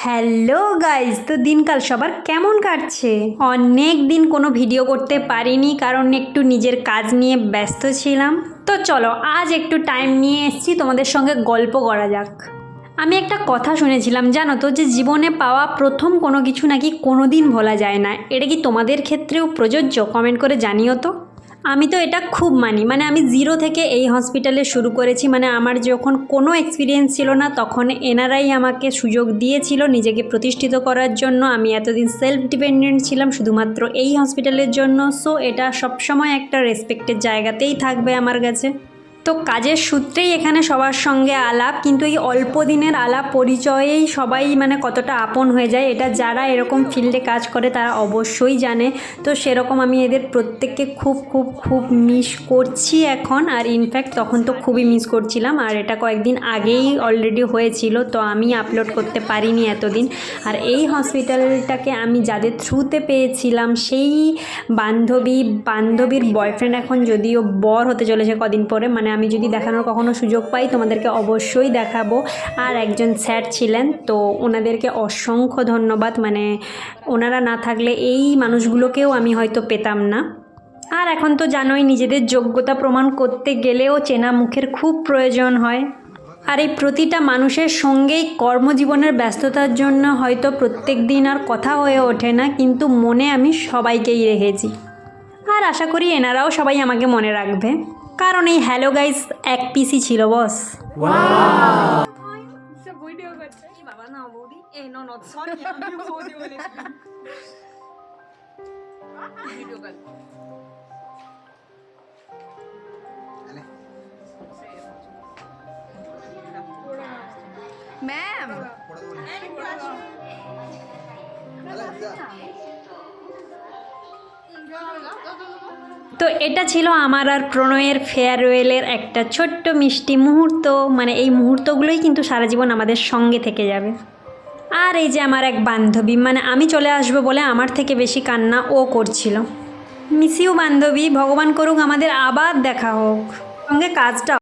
Hello guys, তো দিনকাল সবার কেমন কাটছে? অনেক দিন কোনো ভিডিও করতে পারিনি কারণ একটু নিজের কাজ নিয়ে ব্যস্ত ছিলাম। তো চলো আজ একটু টাইম নিয়ে এসেছি, তোমাদের সঙ্গে গল্প করা যাক। আমি একটা কথা শুনেছিলাম জানো তো, যে জীবনে পাওয়া প্রথম কোনো কিছু নাকি কোনো দিন ভোলা যায় না। এটা কি তোমাদের ক্ষেত্রেও প্রযোজ্য? কমেন্ট করে জানিও তো। আমি তো এটা খুব মানি, মানে আমি জিরো থেকে এই হসপিটালে শুরু করেছি। মানে আমার যখন কোনো এক্সপিরিয়েন্স ছিল না তখন এনারাই আমাকে সুযোগ দিয়েছিল নিজেকে প্রতিষ্ঠিত করার জন্য। আমি এতদিন সেলফ ডিপেন্ডেন্ট ছিলাম শুধুমাত্র এই হসপিটালের জন্য। সো এটা সবসময় একটা রেসপেক্টের জায়গাতেই থাকবে আমার কাছে। তো কাজের সূত্রেই এখানে সবার সঙ্গে আলাপ, কিন্তু এই অল্প দিনের আলাপ পরিচয়েই সবাই মানে কতটা আপন হয়ে যায়, এটা যারা এরকম ফিল্ডে কাজ করে তারা অবশ্যই জানে। তো সেরকম আমি এদের প্রত্যেককে খুব খুব খুব মিস করছি এখন। আর ইনফ্যাক্ট তখন তো খুবই মিস করছিলাম, আর এটা কয়েকদিন আগেই অলরেডি হয়েছিল, তো আমি আপলোড করতে পারিনি এতদিন। আর এই হসপিটালটাকে আমি যাদের থ্রুতে পেয়েছিলাম সেই বান্ধবীর বয়ফ্রেন্ড এখন যদিও বর হতে চলেছে কদিন পরে, মানে আমি যদি দেখানোর কখনো সুযোগ পাই তোমাদেরকে অবশ্যই দেখাবো। আর একজন স্যার ছিলেন, তো ওনাদেরকে অসংখ্য ধন্যবাদ। মানে ওনারা না থাকলে এই মানুষগুলোকেও আমি হয়তো পেতাম না। আর এখন তো জানোই নিজেদের যোগ্যতা প্রমাণ করতে গেলেও চেনা মুখের খুব প্রয়োজন হয়। আর এই প্রতিটা মানুষের সঙ্গেই কর্মজীবনের ব্যস্ততার জন্য হয়তো প্রত্যেক দিন আর কথা হয়ে ওঠে না, কিন্তু মনে আমি সবাইকেই রেখেছি। আর আশা করি এনারাও সবাই আমাকে মনে রাখবে, কারণ এই হ্যালো গাইস এক পিসই ছিল বস। ম্যাম তো এটা ছিল আমার আর প্রণয়ের ফেয়ারওয়েলের একটা ছোট্ট মিষ্টি মুহূর্ত। মানে এই মুহূর্তগুলোই কিন্তু সারা জীবন আমাদের সঙ্গে থেকে যাবে। আর এই যে আমার এক বান্ধবী, মানে আমি চলে আসবো বলে আমার থেকে বেশি কান্না ও করছিল। মিস ইউ বান্ধবী, ভগবান করুক আমাদের আবার দেখা হোক, সঙ্গে কাজটা